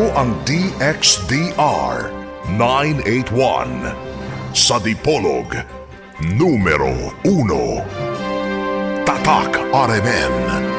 mo ang DXDR 981 sa Dipolog, numero 1. Tatak RMN.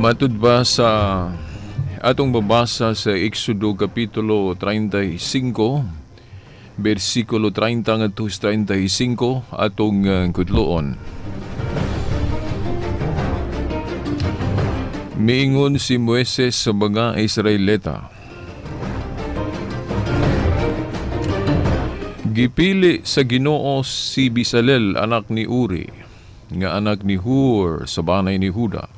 Matud ba sa atong babasa sa Exodo Kapitulo 35, versikulo 30 ngadto sa 35 atong kudloon. Miingon si Moises sa mga Israelita, gipili sa Ginoo si Bezalel anak ni Uri, nga anak ni Hur sa banay ni Huda.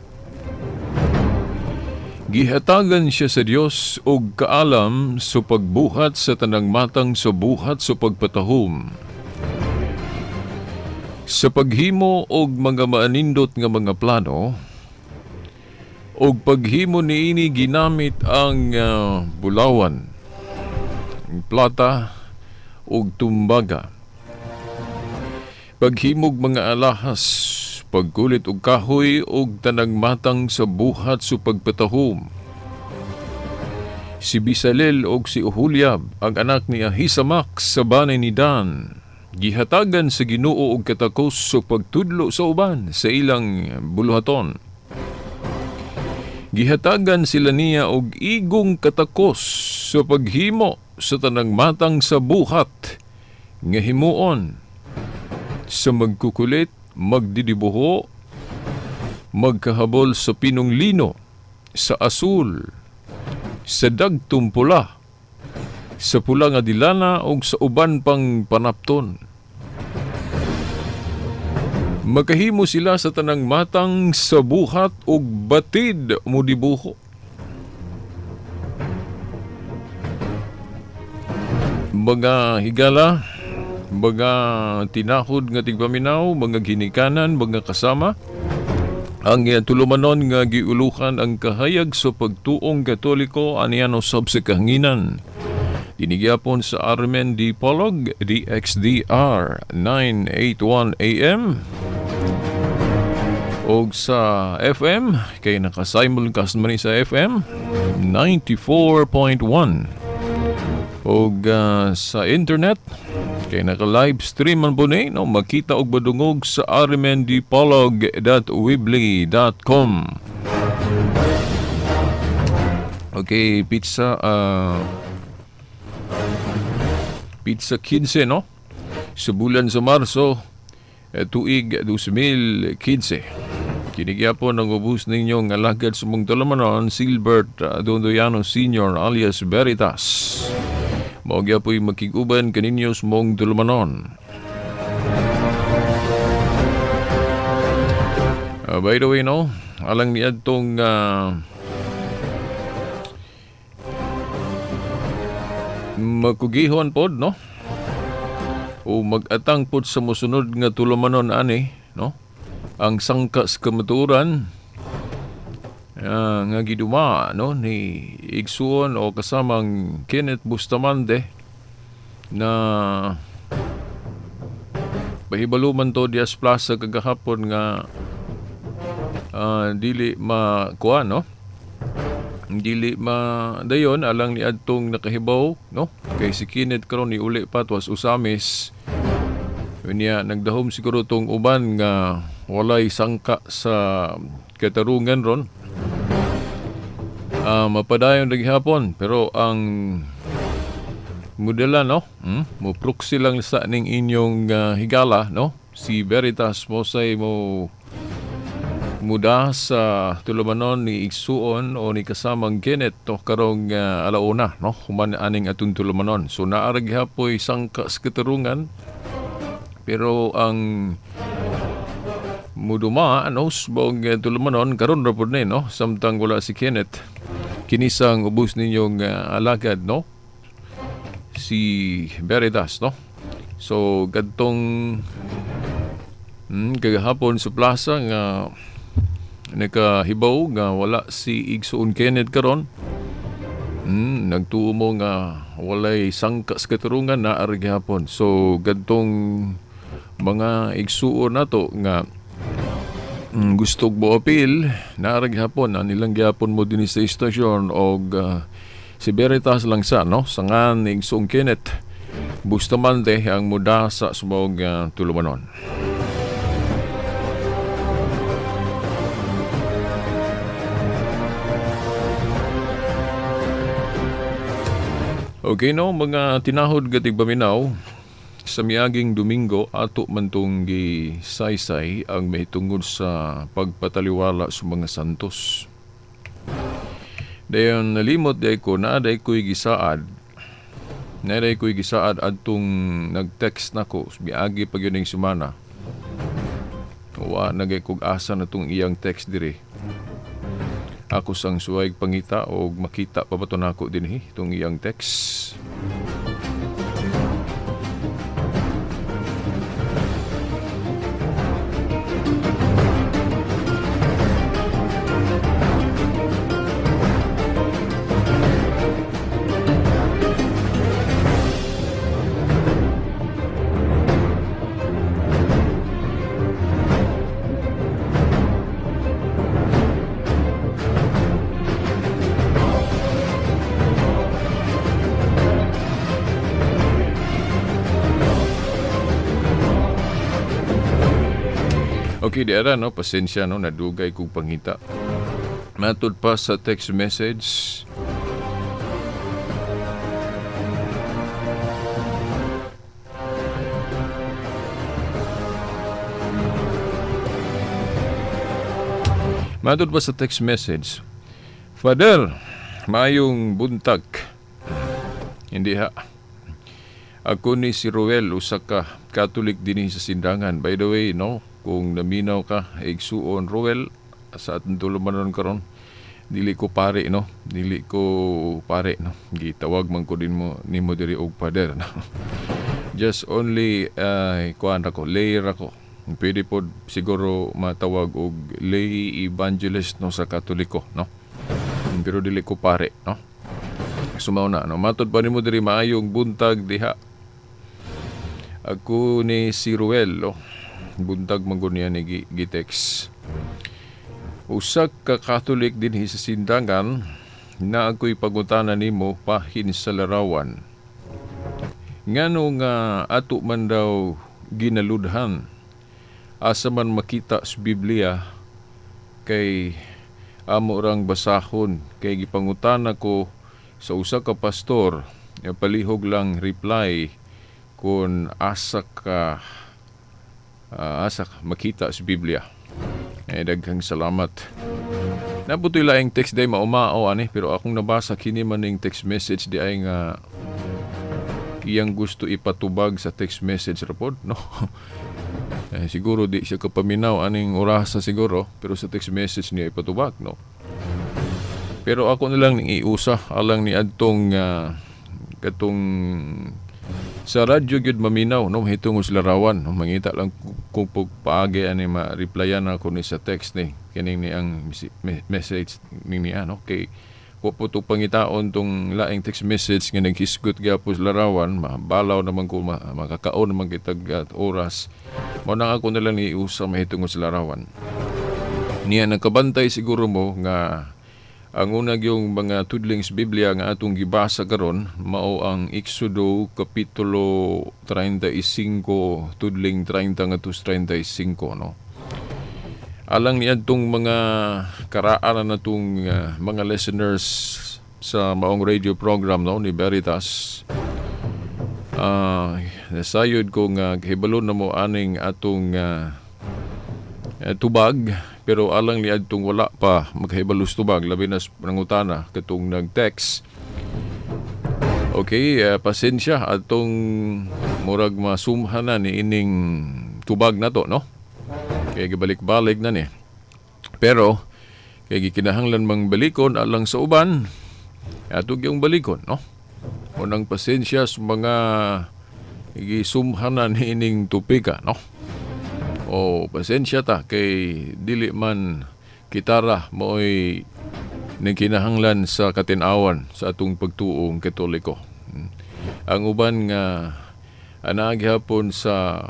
Gihatagan siya sa Dios og kaalam sa pagbuhat sa tanang matang sa buhat sa pagpatahom, sa paghimo og mga maanindot nga mga plano, og paghimo niini ginamit ang bulawan, plata og tumbaga, paghimog mga alahas, pagkulit og kahoy og tanang matang sa buhat sa pagpatahom. Si Bezalel og si Oholiab, ang anak ni Ahisamak sa banay ni Dan, gihatagan sa Ginoo og katakos sa pagtudlo sa uban sa ilang buluhaton. Gihatagan sila niya og igong katakos sa paghimo sa tanang matang sa buhat nga himuon, sa magkukulit, magdidibuho, magkahabol sa pinong lino, sa asul, sa dagtong pula, sa pula nga dilana o sa uban pang panapton. Makahimo sila sa tanang matang sa buhat o batid mo dibuho. Mga higala, mga tinahod nga tigpaminaw, mga ginikanan, mga kasama, ang tulumanon nga giulukan ang kahayag sa pagtuong Katoliko aniano sab sa kahanginan. Dinigyapon sa Armen Dipolog, DXDR 981 AM, o sa FM, kay nakasimulcast man sa FM 94.1, o sa internet, kay naka-livestream man po no, makita og badungog sa armendipolog.weebly.com. Okay, pizza 15, no? Sa bulan sa Marso, tuig 2015. Kinigyapon ang ubus ninyong alagad sa mong Tulamanon, Silbert Dondoyano Sr. alias Veritas. Maugya po'y makiguban kaninyo sa mong Tulamanon. By the way, no, alang niya itong magkugihon pod, no? O mag-atang pod sa musunod nga Tulamanon ani, no? Ang sangkas kamaturan nga giduma, no, ni Igsuon o kasamang Kenneth Bustamante na pahibaluman to dias plaza kagahapon nga dili makuha, no? Dili dayon alang ni adtong nakahibaw, no? Kay si Kenneth karon ni uli patwas usamis. Unya nagdahom siguro tong uban nga walay sangka sa katarungan ron. Mapadayon naghapon pero ang modela, no? Mo proxy lang sa ning inyong higala, no? Si Veritas mo say mo muda sa Tulamanon ni Igsuon o ni kasamang Kenneth to karong alauna, no? Human aning atong Tulamanon. So naarag hapoy sangka sa katarungan pero ang muduma ano subong Tulamanon karon ra pud ni, no? Samtang wala si Kenneth. Kinisang ubos ninyong alagad, no? Si Veritas, no? So kadtong kagahapon sa plaza nga nakahibaw nga wala si Igsuon Kenneth karon. Nagtuo mo nga walay sangkas katarungan na arigihapon. So gadtong mga igsuon nato nga gusto mo appeal na arigihapon na nilang gihapon mo din sa istasyon og si Veritas lang sa, no? Sangan ni Igsuon Kenneth Bustamante ang muda sa subong Tulamanon. Okay, no, mga tinahod gatig baminaw sa miaging Domingo ato man tong gisaysay ang mahitungod sa pagpataliwala sa mga santos. Dayon nalimot day ko na day ko'y gisaad. Na day ko'y gisaad adtong nag-text nako miagi pag yun ng semana. Wa nagay kog asa na tong iyang text diri. Ako sang suway pangita o makita pa ba ito na ako din itong iyang text. Okay, di ara, no? Pasensya, no? Nadugay kong pangita. Matod pa sa text message. Matod pa sa text message. Father, mayong buntag. Hindi ha. Ako ni si Roel, usa ka Catholic din sa sindangan. By the way, no? Kung naminaw ka, Igsuon Roel, sa atong Tulamanon karon, dili ko pare, no? Dili ko pare, no? Gitawag man ko din mo nimo diri og Father, no? Just only kuan ako, lay ako. Pwede po siguro matawag og lay evangelist, no, sa Katoliko, no? Pero dili ko pare, no? Sumaw na, no? Matod pa nimo diri maayong buntag diha. Ako ni si Roel, no? Buntag manggunian ni Gitex. Usak ka Catholic din sa sindangan na ako'y pagutana nimo pahin sa larawan. Ngano nga ato man daw ginaludhan asa man makita sa Biblia kay amo rang basahon kay gipangutana ko sa usa ka pastor nga palihog lang reply kung asa ka asa makita sa Biblia. Daghang salamat. Nabutoy laing text day maumao ani, pero akong nabasa kini man ning text message di ay nga iyang gusto ipatubag sa text message report, no? Siguro di siya kapaminaw aning orasa siguro, pero sa text message niya ipatubag, no? Pero ako na lang ning iusa alang ni adtong katong sa radyo gyud maminaw, no, hitungod sa larawan, no, mangita lang kung paagi ani ma-replyan ako ni sa text ni kining ni ang message ni niya, no, kay puto pangitaon tong laing text message nga naghisgot gyapon sa larawan, mabalaw naman ko makakaon naman kitag oras. Mao nang ako na lang iusa mahitungod sa larawan. Niya nagkabantay siguro mo nga ang unang yung mga tudling sa Biblia nga atong gibasa karon mao ang Exodo kapitulo 35 tudling 30 ngadto 35, no. Alang ni adtong mga karaan na itong mga listeners sa maong radio program, no, ni Veritas, nasayod ko nga hibalo na mo aning atong tubag, pero alang ni adtong wala pa maghibalos tubag, labi na nangutana katong nag-text. Okay, pasensya atong murag masumhanan ni ining tubag na to, no. Kaya gibalik-balik na ni. Pero kaya gikinahanglan mang balikon alang sa uban, atog yung balikon, no. Unang pasensya sa mga gisumhanan ni ining tupika, no. O pasensya ta kay dili man kitara mo'y nagkinahanglan sa katinawan sa atong pagtuong Katoliko. Ang uban nga anaghapon sa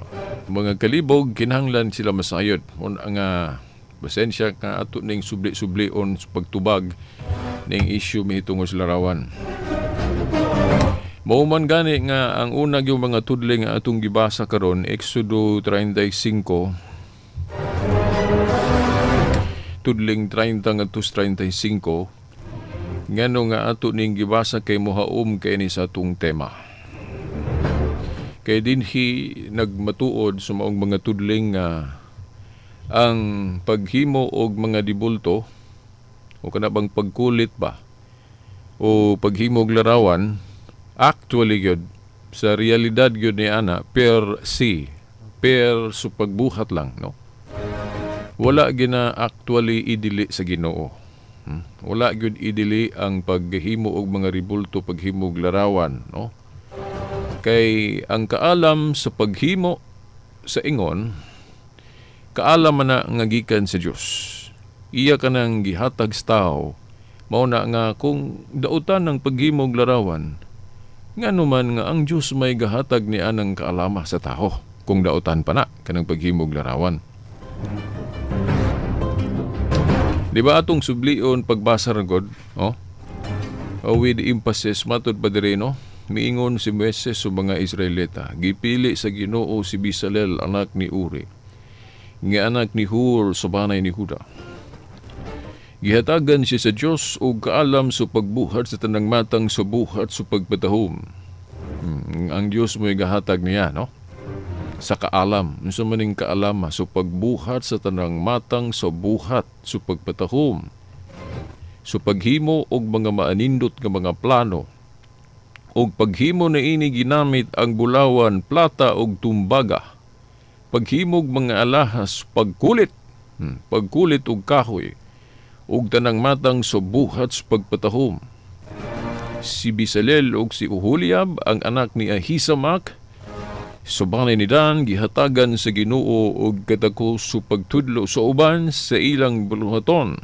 mga kalibog kinahanglan sila masayod. Nga pasensya ka ato ning subli-sublion sa pagtubag ning issue mahitungod sa larawan. Mao man gani nga ang una yung mga tudling nga atong gibasa karon, Exodo 35 tudling 30 ngadto 35, ngano nga ato ning gibasa kay mohaom kay ni sa atong tema. Kay dinhi nagmatuod sa maong mga tudling nga ang paghimo og mga dibulto o kana bang pagkulit ba o paghimo og larawan, actually gyud sa realidad gyud ni ana per sa pagbuhat lang, no. Wala gina actually idili sa Ginoo. Wala gyud idili ang paghimo og mga ribulto, paghimo og larawan, no. Kay ang kaalam sa paghimo sa ingon, kaalam man na nga gikan sa Dios. Iya ka nang gihatag sa tao, mao na nga kung dautan ng paghimo og larawan, ngano man nga ang Dios may gahatag ni anang kaalama sa tao, kung dautan pa na kanang paghimo og larawan. Di ba atong sublion pagbasa ra god, oh? With emphasis matud pa diri, no? Miingon si Moises sa mga Israelita, gipili sa Ginoo si Bezalel anak ni Uri, nga anak ni Hur sa banay ni Huda. Gihatagan siya sa Dios og kaalam sa pagbuhat sa tanang matang sa buhat sa pagpatahom. Ang Dios mo'y gahatag niya, no? Sa kaalam, unsa maning kaalam sa pagbuhat sa tanang matang sa buhat sa pagpatahom. Sa paghimo og mga maanindot nga mga plano, og paghimo na ini ginamit ang bulawan, plata og tumbaga, paghimog mga alahas, pagkulit og kahoy, og tanang matang sa buhat sa pagpatahom. Si Bezalel og si Oholiab, ang anak ni Ahisamak, sa banay ni Dan, gihatagan sa Ginoo og kadako sa pagtudlo sa uban sa ilang buluhaton.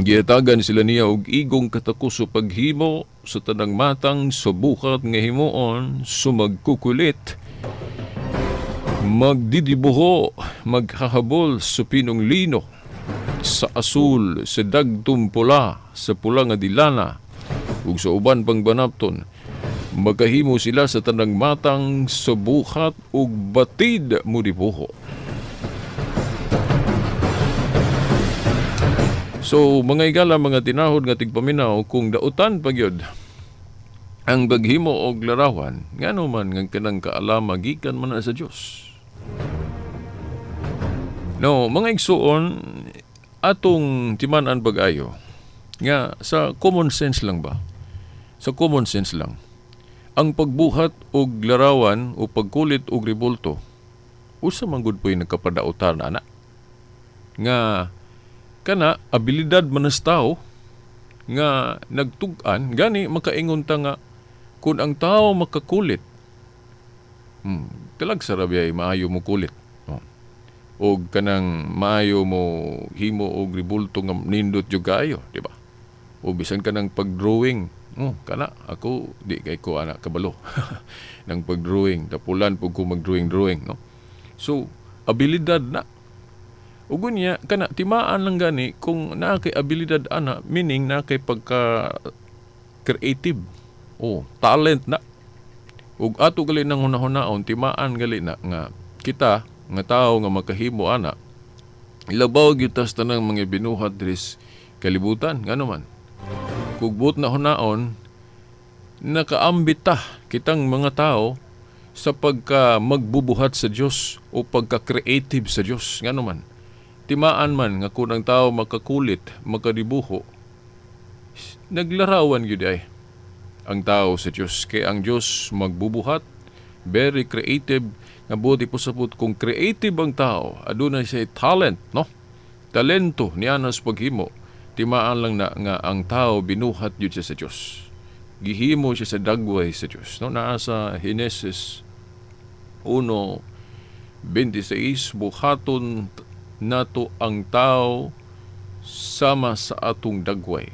Gihatagan sila niya og igong katako sa paghimo sa tanang matang sa buhat nga himuon, sa magkukulit, magdidibuho, maghahabol sa pinong lino, sa asul, sa dagtum pula, sa pula nga dilana, ug sa uban pang banapton. Magkahimo sila sa tanang matang sa buhat ug batid mo dibuho. So, mga igala, mga tinahod nga tigpaminaw, kung dautan pagyod ang paghimo og larawan, ngano man nga kanang kaalama gikan man na sa Dios. No, mga igsuon, atong timan-an pag-ayo, nga sa common sense lang ba? Sa common sense lang. Ang pagbuhat og larawan o pagkulit og ribulto, usa man gud po'y nagkapadautan, ana. Nga, kana, abilidad manas tao, nga nagtug-an, gani makaingon ta nga, kung ang tao makakulit, talag sarabiyay maayo mo kulit. No? O kanang maayo mo himo og ribulto nga nindot jud kaayo, di ba? O bisan kanang pagdrawing, kana ako di kay ko ana kabalo nang pagdrawing, tapulan pug ko magdrawing, no. So abilidad na. Ug unya kana timaan lang gani kung naa kay abilidad ana, meaning naa kay pagka creative. Talent na. Ug ato gali nang hunahon timaan gali na nga kita nga tao nga makahimo ana, ilabaw gyud tas tanang mga binuhat dris kalibutan ngano man. Kugbot na hunaon, nakaambita kitang mga tao sa pagka magbubuhat sa Dios o pagka-creative sa Dios ngano man. Timaan man nga kung ang tao makakulit, makadibuho, naglarawan gyud ay ang tao sa Dios. Kay ang Dios magbubuhat, very creative, nga buti po sapot kung creative ang tao, adunay siya talent, no? Talento niya nas paghimo. Timaan lang na nga ang tao binuhat yun siya sa Diyos. Gihimo siya sa dagway sa Diyos. No? Naa sa Genesis 1:26, buhaton nato ang tao sama sa atong dagway.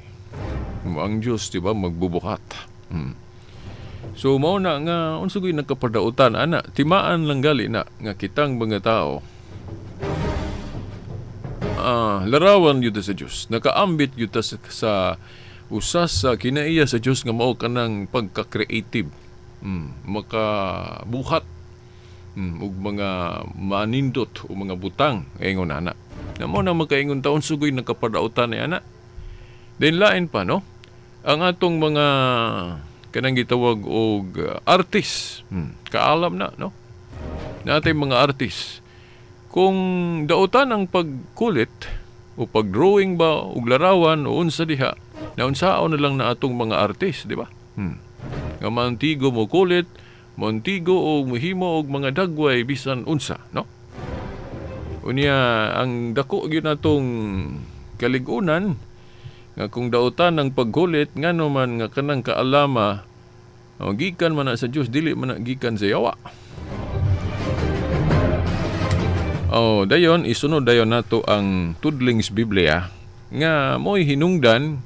Ang Diyos, di ba, magbubuhat. So, mao na nga, unsugoy nagkapadautan, ana, timaan lang gali na, nga kitang mga tao, larawan yun sa Diyos. Nakaambit yun sa usas sa kinaiya sa Diyos nga mao kanang pagka-creative. Makabuhat. Ug mga manindot o mga butang. Ingon ana. Na mo na makaingon taon sugoy nakapadautan ni ana. Then lain pa, no? Ang atong mga kanang gitawag og artist. Kaalam na, no? Natay mga artist. Kung dautan ang pagkulit o pagdrawing ba o larawan o unsa diha, naunsaon na lang na atong mga artist, di ba? Nga mantigo mo kulit, mantigo o muhimo og mga dagway bisan unsa, no? Unya ang dako gyud natong kaligunan nga kung dautan ang pagkulit ngano man nga kanang kaalama gikan man na sa Dios, dili man na gikan sa yawa. Dayon, isunod dayon nato ang Tudlings Biblia nga mo'y hinungdan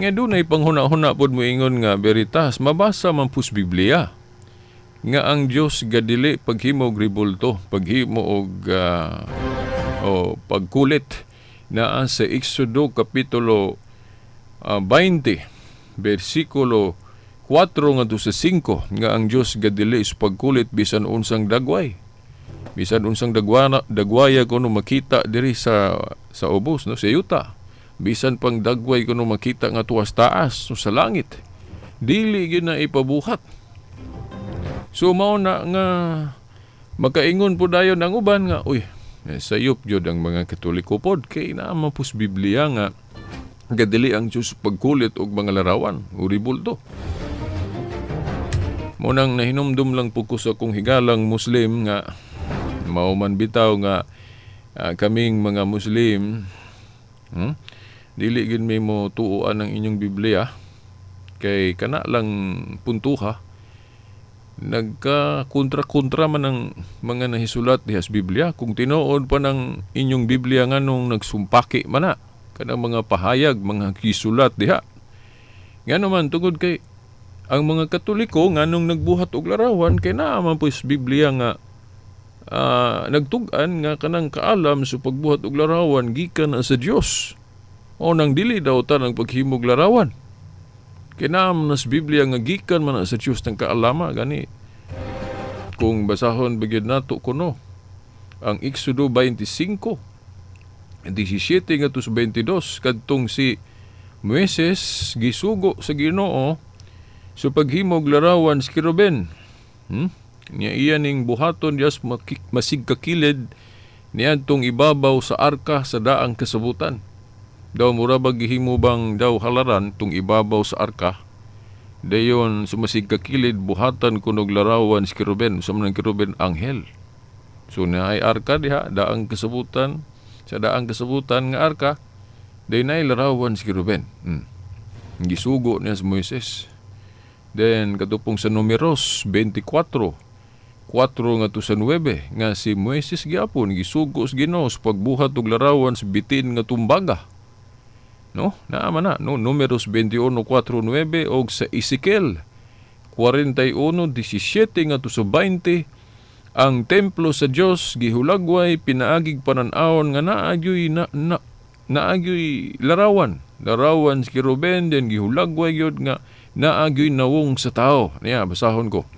nga dunay panghuna-huna pod moingon nga veritas, mabasa man pus Biblia nga ang Dios gadili paghimo og ribulto, paghimo og pagkulit na sa Exodo kapitulo 20 bersikulo 4 ngadto sa 5 nga ang Dios gadili sa pagkulit bisan unsang dagway. Bisan unsang dagwaya kuno makita diri sa ubos, no, sa yuta. Bisan pang dagway kuno makita nga tuwas taas, no, sa langit. Dili gyud na ipabuhat. So mao na nga makaingon po dayon ang uban nga, sayop gyud ang mga Katoliko pod kay naa man pus Biblia nga gadili ang Dios pagkulit og mga larawan o ribulto. Mo nang nahinumdum lang po ko sa kong higalang Muslim nga mao man bitaw nga kaming mga Muslim dili gid may mo tuuan ang inyong Biblia kay kana lang puntuha nagka-kontra man ang mga nahisulat diha sa Biblia. Kung tinuod pa ng inyong Biblia nganong nagsumpaki man na kanang mga pahayag, mga gisulat diha. Ngano man tungod kay ang mga Katoliko nganong nagbuhat og larawan kay naa man po sa Biblia nga nagtug-an nga kanang kaalam sa pagbuhat og larawan gikan na sa Dios. O nang dili daw ta ng paghimog larawan. Kinam nas Biblia nga gikan man sa Dios ng kaalama gani. Kung basahon bigid nato kuno ang Exodo 25 17 ngadto sa 22 kadtong si Moises gisugo sa Ginoo sa paghimog larawan sa Kiruben. Niya iya ning buhaton Dios masig kakilid niadtong ibabaw sa arka sa daang kasabutan. Daw mura ba gihimo bang daw halaran tong ibabaw sa arka? Dayon sumasig kakilid buhatan kunog larawan si Kiruben, sa manang Kiruben anghel. So naay arka diha daang kasabutan, sa daang kasabutan nga arka, day naay larawan si Kiruben. Gisugo niya sa Moises. Then katupong sa Numeros 24, 4 nga to sa 9 nga si Moises gyapon gisugo sa Ginoo sa pagbuhat og larawan sa bitin nga tumbaga. No, naama na, no, Numeros 21:4-9 og sa Ezekiel 41:17 nga to sa 20, ang templo sa Dios gihulagway pinaagig panan-awon nga naagyoy naagyoy larawan si Kiruben, den gihulagway gyud nga naagyoy nawong sa tao. Niya basahon ko.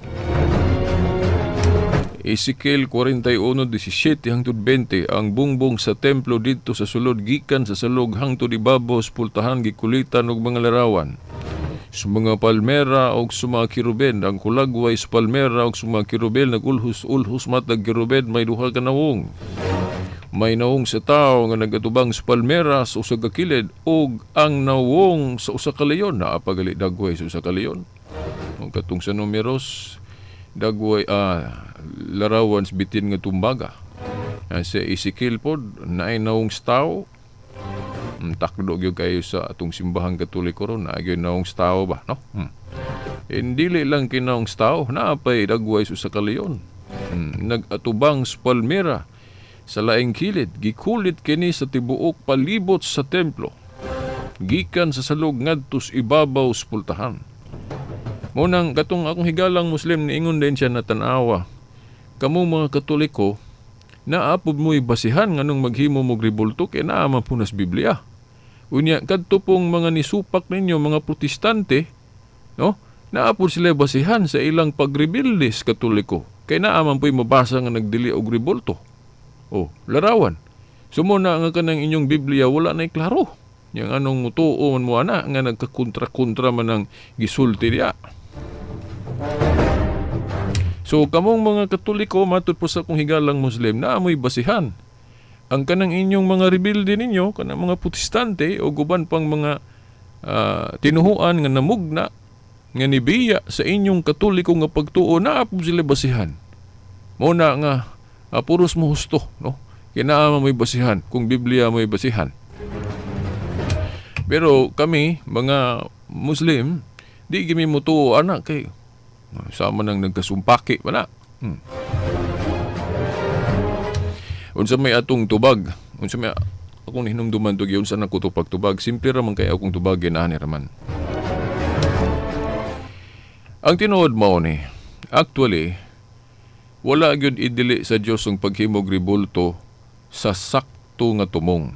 Ezekiel 41:17-20, ang bungbong sa templo dito sa sulod gikan sa salog hangtod ibabaw sa pultahan gikulitan og mga larawan. Sa mga palmera og sa mga kiruben, ang kulagway sa palmera og sa mga kirubel nagulhos-ulhos matag kiruben may duha ka nawong. May nawong sa tao nga nagatubang sa palmera sa usa ka kilid og ang nawong sa usa ka leyon. Naapagali dagway sa usa ka leyon. Ang katong sa Numeros dagway larawan sa bitin nga tumbaga. Sa Ezekiel pod naay nawong sa tao. Takdo gyud kayo sa atong simbahang Katoliko ron, naay nawong sa tao ba, no? Hindi lang kinawong sa tao, naapay dagway sa usa ka leyon. Nagatubang sa palmera sa laing kilid, gikulit kini sa tibuok palibot sa templo, gikan sa salog ngadto sa ibabaw sa pultahan. Munang katong akong higalang Muslim niingon din siya na tanawa, kamo mga Katoliko naapod mo'y basihan nganong maghimo mog ribulto kay naa man punas Biblia. Unya kadto pong mga nisupak ninyo mga Protestante, no? Naapod sila basihan sa ilang pagrebilde sa Katoliko kay naa man po'y mabasa nga nagdili og ribulto. Larawan. Sumuna nga kanang inyong Biblia wala na klaro. Yang anong mutuon mo ana nga nagkakontra-kontra man ang gisulti diya. So kamong mga Katoliko matud po sa kong higalang Muslim na amoy basihan ang kanang inyong mga rebelde ninyo, kanang mga Protestante o guban pang mga tinuhuan nga namugna nga nibiya sa inyong Katoliko nga pagtuo, na po sila basihan. Muna nga puros mo husto, no? Kinaama mo'y basihan kung Biblia mo'y basihan. Pero kami mga Muslim di gimi mutuo anak kay sama nang nagkasumpaki wala. Unsa may atong tubag, unsa may akong hinumduman to gyud sa nakutupag tubag, simple ra man kay akong tubag ginaani ra man. Ang tinuod mao ni, actually wala gyud idili sa Dios ang paghimog ribulto sa sakto nga tumong.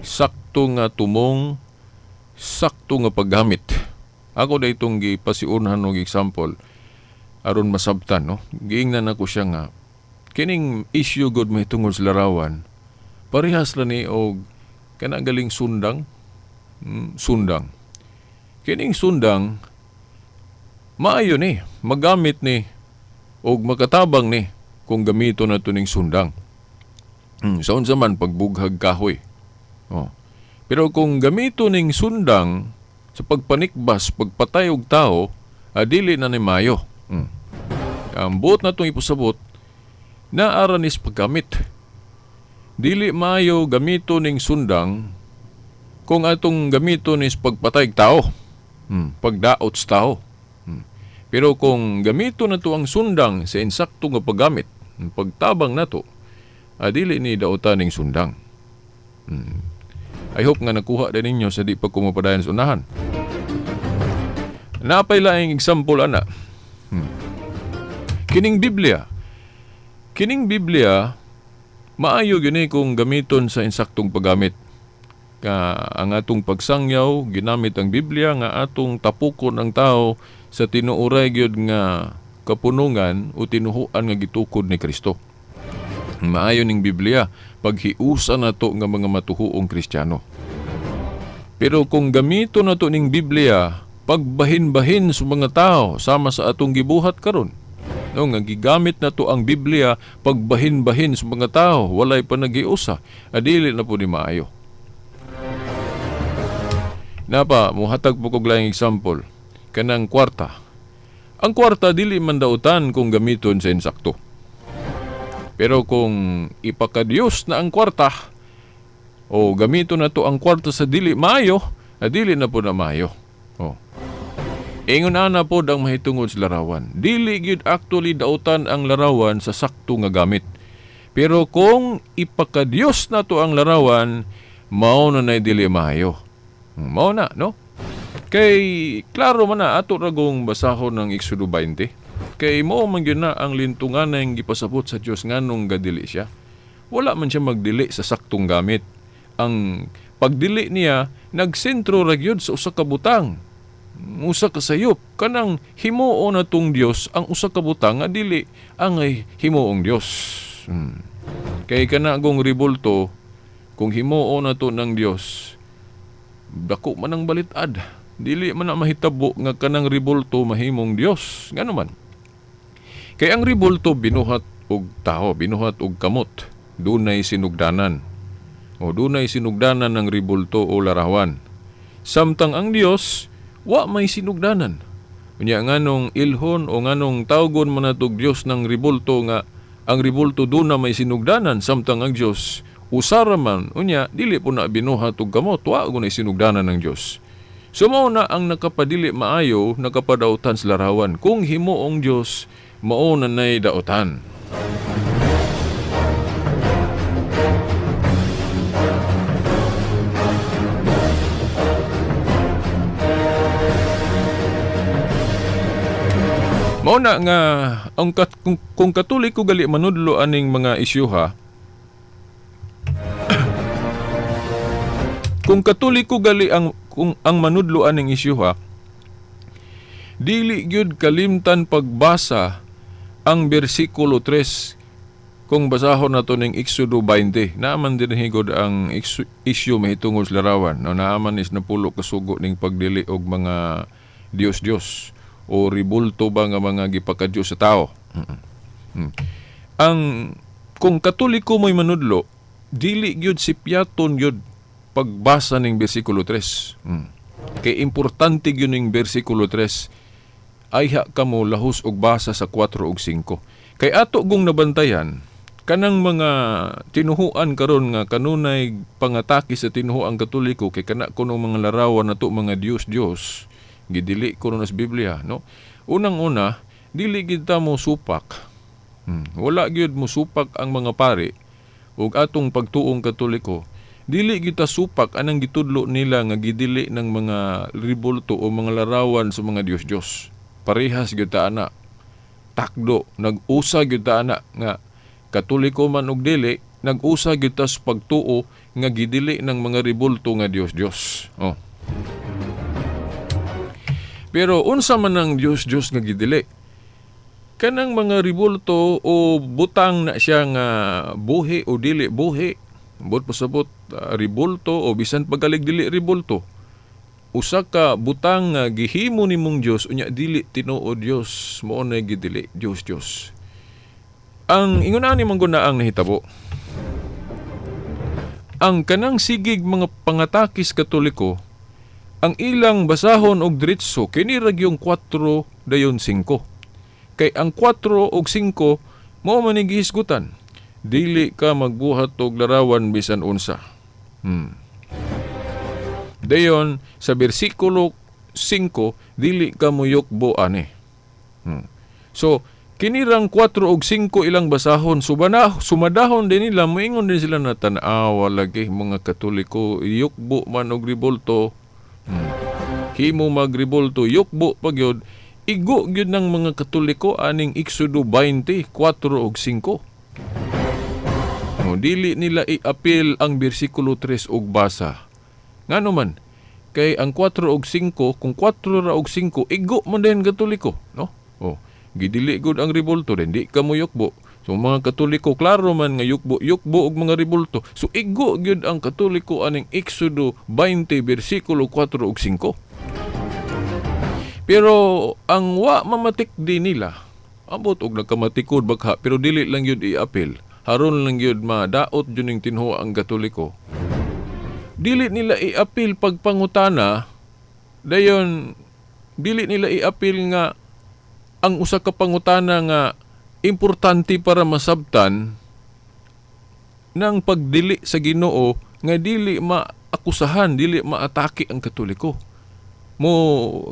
Sakto nga tumong, sakto nga paggamit. Ako na itong gipasiunhan ng example aron masabtan, no? Giingnan ako siya nga kining issue god may tungod sa larawan. Parehas la ni og kana galing sundang. Sundang. Kining sundang maayo ni magamit ni og makatabang ni kung gamito na ning sundang. Sa unsa man pagbughag kahoy. Pero kung gamito ning sundang sa pagpanikbas, pagpatay og tao, dili na ni mayo. Ang buot na itong ipusabot, naaranis paggamit. Dili mayo gamito ning sundang kung atong gamito nis pagpatay og tao, pagdaot sa tao. Pero kung gamito na to ang sundang sa insakto nga paggamit, pagtabang na to, dili ni daotan ning sundang. I hope nga nakuha din ninyo sa di pa kumapadayan sa unahan. Napay laing example ana. Kining Biblia. Kining Biblia maayo gini kung gamiton sa insaktong paggamit. Ang atong pagsangyaw ginamit ang Biblia nga atong tapukon ang tao sa tinuoray gyud nga kapunungan o tinuhuan nga gitukod ni Kristo. Maayo ning Biblia paghiusa nato nga mga matuhuong Kristiyano. Pero kung gamito nato ning Biblia pagbahin-bahin sa mga tao sama sa atong gibuhat karon, No, nga gigamit na to ang Biblia pagbahin-bahin sa mga tao, walay pa nagiusa, adili na po ni maayo. Napa, muhatag po kog laing example, kanang kwarta. Ang kwarta dili man dautan kung gamiton sa insakto. Pero kung ipakadiyos na ang kwarta, o gamiton na to ang kwarta sa dili maayo, adili na po na maayo. Oh. Ingon ana pod ang mahitungod sa larawan. Dili gyud actually dautan ang larawan sa sakto nga gamit. Pero kung ipakadiyos na to ang larawan, mao na nay dili maayo. Mao na, no? Kay klaro man na ato ragong basahon ng Exodo 20. Kay mao man gyud na ang lintungan na yung gipasabot sa Dios nganong gadili siya. Wala man siya magdili sa saktong gamit. Ang pagdili niya nagsentro ra gyud sa usa ka butang. Usa ka sayop kanang himuo na tong Dios ang usa ka butang nga dili ang himuong Dios. Kay kana gong ribulto kung himuo na to ng Dios dako man ang balitad, dili man na mahitabo nga kanang ribulto mahimong Dios ngano man. Kay ang ribulto binuhat og tao, binuhat og kamot, dunay sinugdanan o dunay sinugdanan ng ribulto o larawan. Samtang ang Dios wa may sinugdanan. Unya nganong ilhon o nganong tawgon man natog Dios ng ribulto nga ang ribulto do na may sinugdanan samtang ang Dios usara man unya dili po na binuhat og kamot wa gunay sinugdanan ng Dios. So mao na ang nakapadili maayo nakapadautan sa larawan kung himuong Dios mao na nay dautan. Mao na nga ang kung Katoliko gali manudlo aning mga isyuha. Kung Katoliko gali ang manudlo aning isyuha, dili gyud kalimtan pagbasa ang bersikulo 3 kung basahon nato ning Exodo 20. Naaman din higod ang isyu mahitungod sa larawan. No, naaman is napulo kasugo ning pagdili og mga Dios-Dios o ribulto ba nga mga gipakadyo sa tao. Ang kung Katoliko mo'y manudlo, dili gyud si piyaton gyud pagbasa ning bersikulo 3. Kay importante gyud ning bersikulo 3 ay ha kamo lahos og basa sa 4 ug 5. Kay ato gong nabantayan kanang mga tinuhuan karon nga kanunay pangatake sa tinuhuang Katoliko kay kana kuno mga larawan nato mga Dios gidili kuno sa Biblia, no? Unang-una, dili gid ta mo supak. Wala gyud mo supak ang mga pari ug atong pagtuong Katoliko. Dili gid ta supak anang gitudlo nila nga gidili ng mga ribulto o mga larawan sa mga Dios. Parehas gyud ta ana. Takdo, nag-usa gyud ta ana nga Katoliko man og dili, nag-usa gyud ta sa pagtuo nga gidili ng mga ribulto nga Dios. Oh. Pero unsa man ang Dios nga gidili? Kanang mga ribulto o butang na siya nga buhi o dili buhi. Bot pasabot ribulto o bisan pagalig dili ribulto. Usa ka butang nga gihimo nimong Dios unya dili tinuod Dios, mao na gidili Dios. Ang ingon ani man guna ang nahitabo. Ang kanang sigig mga pangatakis Katoliko ang ilang basahon og diretso kini ra gyung 4 dayon 5. Kay ang 4 ug 5 mao man gihisgutan. Dili ka magbuhat og larawan bisan unsa. Dayon sa bersikulo 5 dili ka muyokbo ani. So kinirang 4 ug 5 ilang basahon sumadahon din nila moingon din sila na tan-aw lagi mga Katoliko yukbo man og ribulto. Himo magribulto yukbo pagyod igo gyud ng mga Katoliko aning Exodo 20 4 ug 5. Dili nila i-apil ang bersikulo 3 og basa. Ngano man kay ang 4 ug 5 kung 4 ra og 5 igo man din Katoliko, no? Gidili gud ang ribulto din di ka mo yukbo. So mga Katoliko klaro man nga yukbo og mga ribulto. So igo gyud ang Katoliko aning Exodo 20 bersikulo 4 ug 5. Pero ang wa mamatik di nila Ambot og nagkamatikod baka pero dili lang yun i-apil. Haron lang yun madaot yun yung tinho ang Katoliko. Dili nila i-apil pagpangutana, dayon dili nila i-apil nga ang usa ka pangutana nga importante para masabtan ng pagdili sa Ginoo nga dili maakusahan, dili maatake ang Katoliko. Mo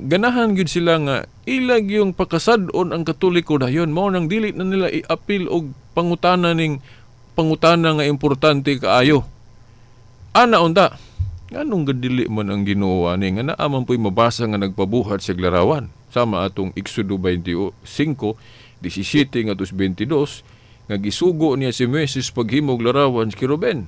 ganahan gyud sila nga ilag yung pakasad-on ang Katoliko dayon mao nang dili na nila i-apil og pangutana nga importante kaayo. Ana unta, nganong gadili man ang Ginoo ani nga naa man po'y mabasa nga nagpabuhat sa larawan sama atong Exodo 25:17 ngadto 22 nga gisugo niya si Moises paghimog larawan sa Kiruben.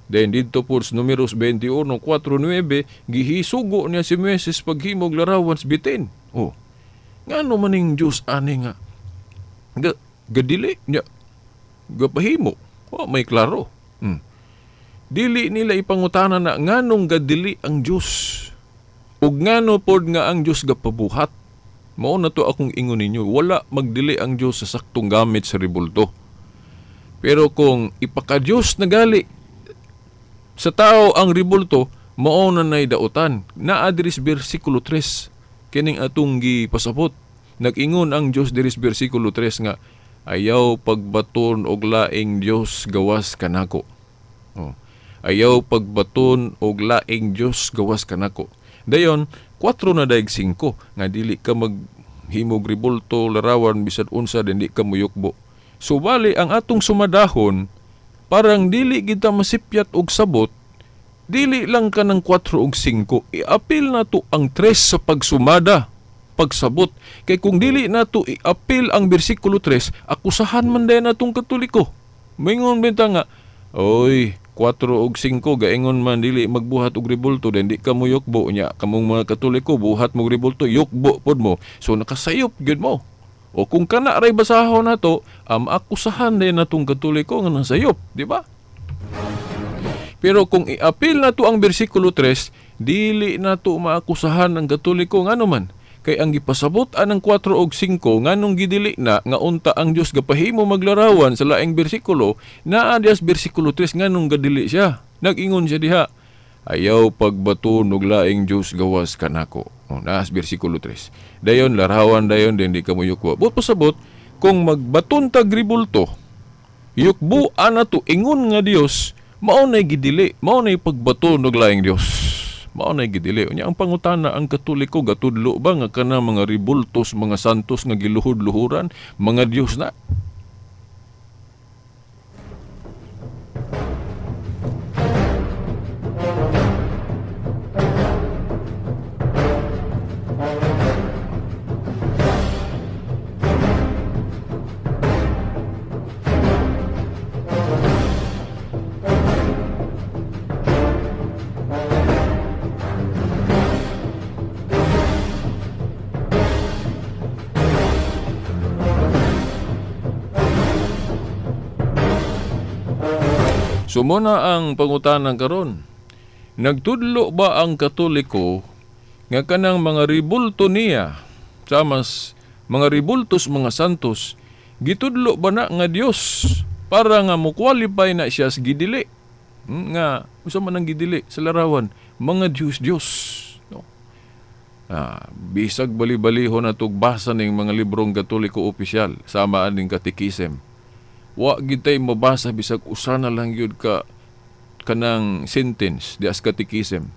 Then dito po sa Numeros 21:4-9 gihisugo niya si Moises paghimog larawan sa bitin. Oh, ngano maning Diyos ani nga gadili niya gapahimo. Oh, may klaro. Dili nila ipangutana na nganong gadili ang Diyos. Ug ngano pod nga ang Diyos gapabuhat. Mao na to akong ingon ninyo, wala magdili ang Diyos sa saktong gamit sa ribulto. Pero kung ipaka-Diyos na gali sa tao ang ribulto, mao na nay dautan. Naa diris bersikulo 3 kining atong gipasabot. Nag-ingon ang Diyos diris bersikulo 3 nga ayaw pagbaton og laing Diyos gawas kanako. Oh. Ayaw pagbaton og laing Diyos gawas kanako. Dayon 4 na daig 5 nga dili ka maghimog ribulto larawan bisad unsa din di ka muyukbo. So bali ang atong sumadahon parang dili kita masipyat og sabot, dili lang ka ng 4 og 5. Iapil na to ang 3 sa pagsumada, pagsabot. Kay kung dili na to iapil ang bersikulo 3, akusahan man din natong Katoliko. Mingon benta nga, oy, 4 og 5 gaingon man dili magbuhat og ribulto den di ka mo yukbo nya kamong mga Katoliko buhat mo ribulto yukbo pod mo. So nakasayop gyud mo. O kung kana ray basahon nato, akusahan din natong Katoliko nga nasayop, di ba? Pero kung iapil na to ang bersikulo 3, dili na to maakusahan ang Katoliko ngano man. Kay ang gipasabot anang 4 og 5 nganong gidili na nga unta ang Dios gapahimo maglarawan sa laing bersikulo, naa dias bersikulo 3 nganong gadili siya. Nag-ingon siya diha, ayaw pagbaton og laing Dios gawas kanako. Naas bersikulo 3. Dayon larawan dayon din di ka mo yukbo. But pasabot kung magbaton tag ribulto, yukbo ana to ingon nga Dios, mao nay gidili, mao nay pagbaton og laing Dios. Mao nay gidili. Unya ang pangutana ang Katoliko gatudlo ba nga kana mga ribultos, mga santos nga giluhod-luhuran, mga Dios na? Sumuna ang pangutanan karon. Nagtudlo ba ang Katoliko nga kanang mga ribulto niya samas mga ribultos mga santos gitudlo ba na nga Dios para nga mo qualify na siya sa gidili? Nga usa man ang gidili sa larawan mga Diyos. No? Bisag bali-balihon na basa ning mga librong Katoliko opisyal sama aning katekisem. Wa gitay mabasa bisag usa na lang yun kanang sentence di as katekisem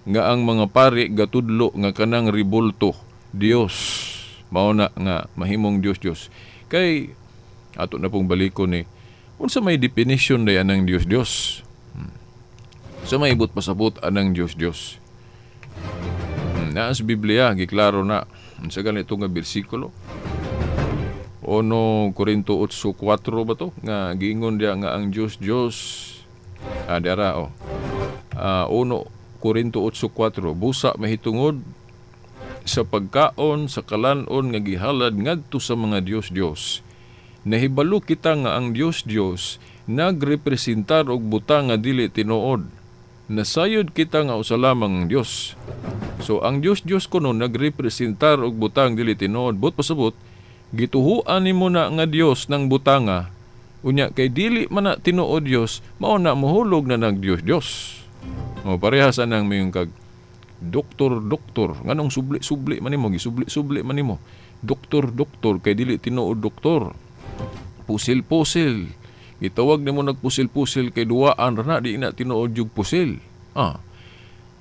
nga ang mga pari gatudlo nga kanang ribulto Dios mao na nga mahimong Dios. Kay ato na pong balikon ni unsa may definition day anang Dios. Sa may ibot pasabot anang Dios. Naa sa Biblia giklaro na unsa ganito nga bersikulo. 1 Korinto 8:4 ba to? Nga giingon dia nga ang Diyos. Dara 1 Korinto 8:4 busa mahitungod sa pagkaon sa kalanon nga gihalad ngadto sa mga Diyos. Nahibalo kita nga ang Diyos nagrepresentar og butang nga dili tinuod. Nasayod kita nga usa lamang ang Dios. So ang Diyos kuno nagrepresentar og butang dili tinuod. But pasabot gituhuan nimo na nga Dios ng butanga, unya kay dili man na tinuod Dios, mao na mohulog na nag Dios. O parehas anang mayong kag doktor nganong subli man nimo, gisubli man nimo. Doktor kay dili tinuod doktor. Pusil gitawag nimo nagpusil kay duwaan ra na di na tinuod yung pusil.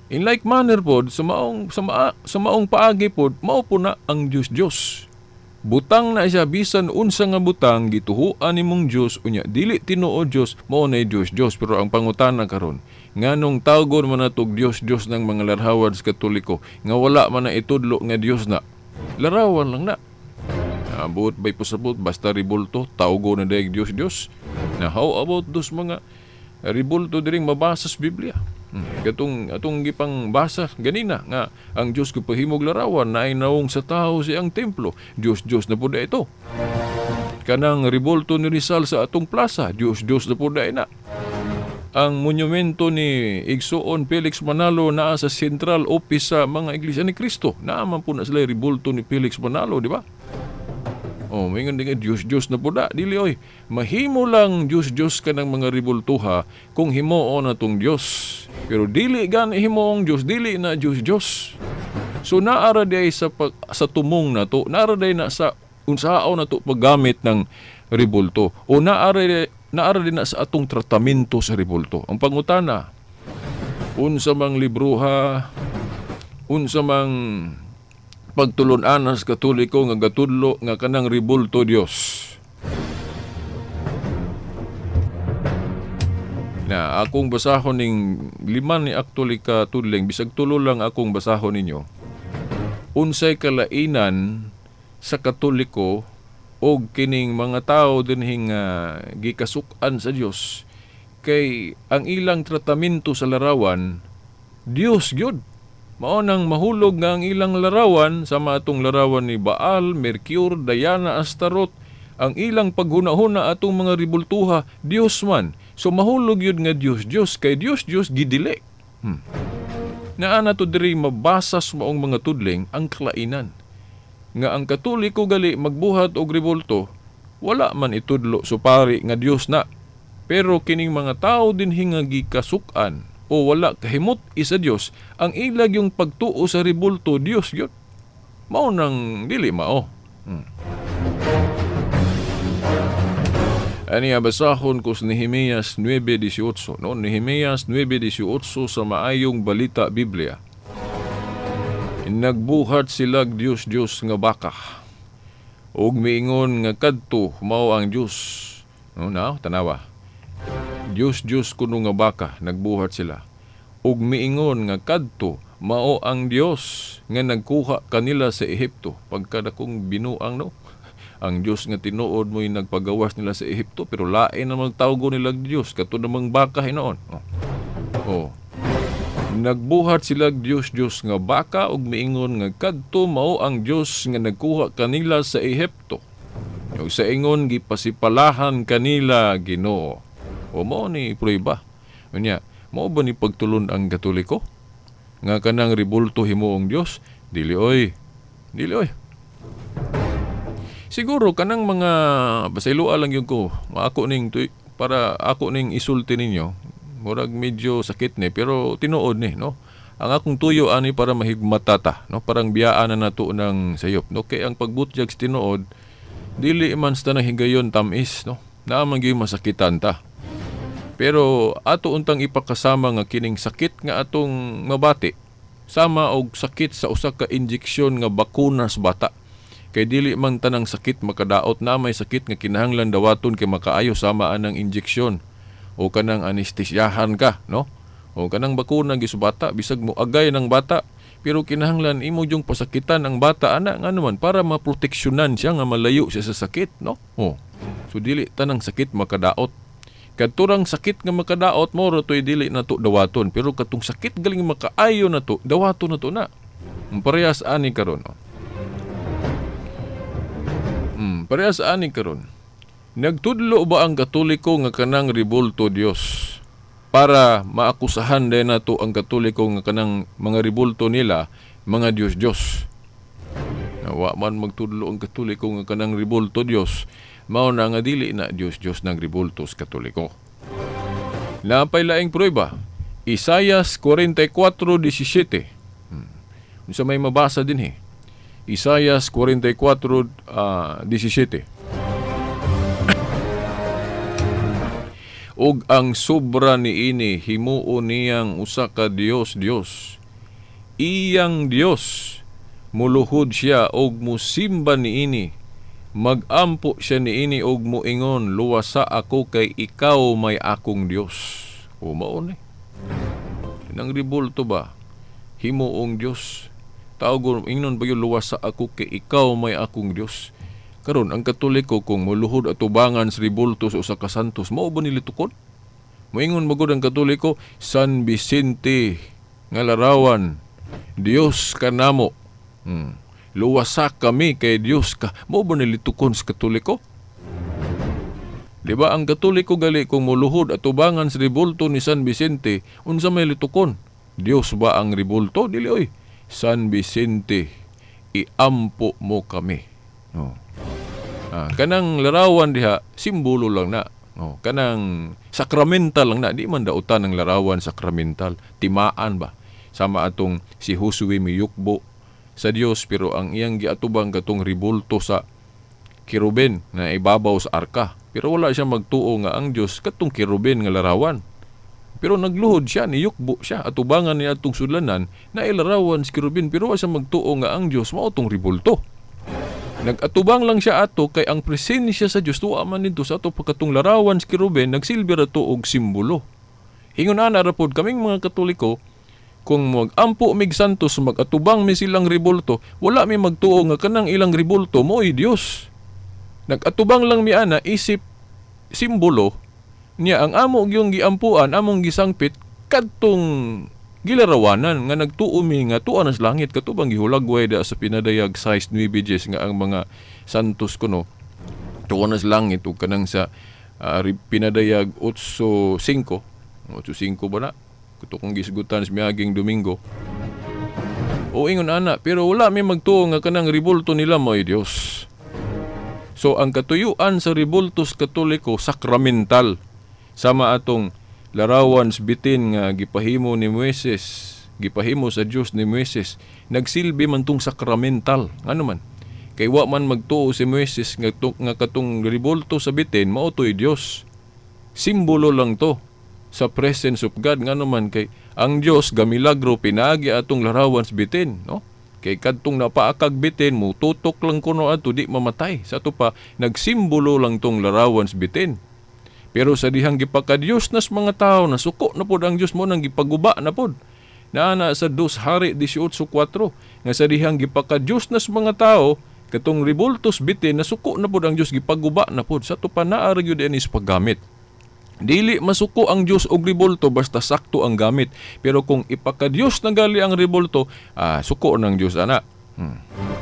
In like manner pod sa maong paagi pod, mao po na ang Dios. Butang na siya, bisan unsa nga butang gituhuan nimong Dios, unya dili tinuod Dios, mao na Dios. Pero ang pangutana karon, nganong tawgon man natog Dios ng mga larawan sa Katoliko nga wala man na itudlo nga Dios na. Larawan lang na. Buot bay pusabot basta ribulto tawgo na dayeg Dios. Na how about dos mga ribulto diring mabasa sa Biblia? Atong gipang basa ganina nga ang Dios ko pahimog larawan na ay naong sa tao siyang templo. Dios na po da ito. Kanang ribulto ni Rizal sa atong plaza, Dios na po da na. Ang monumento ni Igsoon Felix Manalo naa sa Central Office sa mga Iglesia ni Cristo. Naaman po na sila ribulto ni Felix Manalo, di ba? May nga Diyos na po da. Dili oy, mahimo lang Diyos ka ng mga ribultuha kung himuon na tong Diyos. Pero dili gan himoong Diyos, dili na Diyos. So naara day sa tumong na to, naara day na sa unsao na to paggamit ng ribulto. O naara din na sa atong tratamento sa ribulto. Ang pangutana, unsa mang libruha, unsa mang pagtulon-anas Katoliko nga gatudlo nga kanang ribulto Dios. Na akong basahon ning 5 ni actually ka tudling, bisag tulo lang akong basahon ninyo. Unsay kalainan sa Katoliko o kining mga tao dinhing gikasuk-an sa Dios, kay ang ilang tratamento sa larawan Dios gyud. Mao nang mahulog nga ang ilang larawan sa matong larawan ni Baal, Mercure, Diana, Astaroth, ang ilang paghuna-huna atong mga ribultuha Dios man. So mahulog yun nga Dios kay Dios gidili. Naa to diri mabasa sa maong mga tudling ang kalainan nga ang Katoliko gali magbuhat og ribulto, wala man itudlo so pari nga Dios na. Pero kining mga tao din hingagi kasukan o wala kahimot isa Dios, ang ilag yung pagtuo sa ribulto Dios yun. Mao nang dili mao. Ani basahon ko sa Nehemias 9:18. No, Nehemias 9:18 sa maayong balita Biblia. Nagbuhat sila Dios nga baka. Og miingon nga kadto mao ang Dios. No, tanawa. Dios kuno nga baka, nagbuhat sila. Ug miingon nga kadto mao ang Dios nga nagkuha kanila sa Ehipto. Pagkadakong binuang no. Ang Dios nga tinuod mo'y nagpagawas nila sa Ehipto, pero lain namang tawgo nila Dios kato namang baka hinoon. Nagbuhat sila Dios nga baka ug miingon nga kadto mao ang Dios nga nagkuha kanila sa Ehipto. Ug sa ingon gipasipalahan kanila Ginoo. O mao ni prueba. Unya, mao ba ni pagtulon ang Katoliko? Nga kanang ribulto himuong Dios? Dili oy. Siguro kanang mga basayloa lang yun ko. Para ako ning isulti ninyo. Murag medyo sakit ni pero tinuod ni, no? Ang akong tuyo ani para mahigmatata, no? Parang biyaan na nato ng sayop, no? Kay ang pagbutyag sa tinuod dili man sa nahigayon tamis, no? Naamang gyud masakitan ta. Pero ato untang ipakasama nga kining sakit nga atong mabati sama og sakit sa usa ka injeksyon nga bakuna sa bata. Kay dili man tanang sakit makadaot, na may sakit nga kinahanglan dawaton kay makaayo sama anang injeksyon o kanang anestesyahan ka, no? O kanang bakuna gis bata bisag mo agay ng bata pero kinahanglan imo yung pasakitan ang bata ana nga naman para maproteksyonan siya nga malayo siya sa sakit, no? So dili tanang sakit makadaot. Kadturang sakit nga makadaot mo toy dili na to dawaton, pero katong sakit galing makaayo na to dawaton na to na. Parehas ani karon. Parehas ani karon. Nagtudlo ba ang Katoliko nga kanang ribulto Dios para maakusahan din nato ang Katoliko nga kanang mga ribulto nila mga Dios? Wa man magtudlo ang Katoliko nga kanang ribulto Dios, mao na nga dili na Dios ng ribulto sa Katoliko. Napay laing prueba, Isaias 44:17. Unsa may mabasa din Isaias 44:17. Og ang sobra niini himuon niyang usa ka Dios. Iyang Dios muluhod siya og musimba niini. Magampo siya niini og muingon, luwasa ako kay ikaw may akong Dios. O mao ni. Nang ribulto ba? Himuong Dios. Tawag ingnon ba yung luwasa ako kay ikaw may akong Dios. Karon ang Katoliko kung muluhod at tubangan sa ribulto sa usa ka santos, mao ba nilitukod? Moingon magud ang Katoliko, San Vicente nga larawan, Dios kanamo. Luwasa kami kay Dios ka. Mao ba nilitukon sa Katoliko? Diba ang Katoliko gali kung muluhod at tubangan sa ribulto ni San Vicente, unsa may litukon? Dios ba ang ribulto? Dili oy. San Vicente, iampo mo kami. Kanang larawan diha, simbolo lang na. Kanang sakramental lang na. Di man dautan ng larawan sakramental. Timaan ba? Sama atong si Josue miyukbo sa Dios, pero ang iyang giatubang katong ribulto sa kiruben na ibabaw sa arka. Pero wala siya magtuo nga ang Dios katong kiruben nga larawan. Pero nagluhod siya, niyukbo siya, atubangan niya atong sudlanan na ilarawan si kiruben, pero wala siya magtuo nga ang Dios mao tong ribulto. Nag-atubang lang siya ato kay ang presensya sa Dios tuwa man dito sa ato pagkatong larawan si kiruben nagsilbi ra to og simbolo. Ingon ana ra pod kaming mga Katoliko, kung mag-ampo mig santos mag-atubang mi silang ribulto, wala mi magtuo nga kanang ilang ribulto mo'y Dios. Nag-atubang lang mi ana isip simbolo niya ang amo yung giampuan, among gisangpit kadtong gilarawanan nga nagtuo mi nga tuwa nas langit katubang gihulagway da sa pinadayag 6:9 nga ang mga santos kuno tuwa nas langit ug kanang sa pinadayag 8:5 ba na kuto kong gisgutan sa miaging Domingo o ingon ana, pero wala may magtuo nga kanang ribulto nila mo'y Dios. So ang katuyuan sa ribultos Katoliko sakramental, sama atong larawan sa bitin nga gipahimo ni Moises, gipahimo sa Dios ni Moises, nagsilbi man tong sakramental. Ano man? Kay wa man magtuo si Moises nga katong ribulto sa bitin mao to'y Dios. Simbolo lang to sa presence of God. Ngano man kay ang Dios gamilagro pinaagi atong larawan sa bitin, no? Kay kadtong napaakag bitin mo tutok lang kuno ato di mamatay. Sa ato pa nagsimbolo lang tong larawan sa bitin. Pero sa dihang gipakadiyos nas mga tao, nasuko na pod ang Dios mo nang gipaguba na pod. Naana sa 2 Hari 18:4 nga sa dihang gipakadiyos nas mga tao, katong ribultos bitin, nasuko na pod ang Dios, gipaguba na pod. Sa to pa naara gyud inis paggamit. Dili masuko ang Dios og ribulto basta sakto ang gamit. Pero kung ipakadiyos na gali ang ribulto, suko ng Dios ana.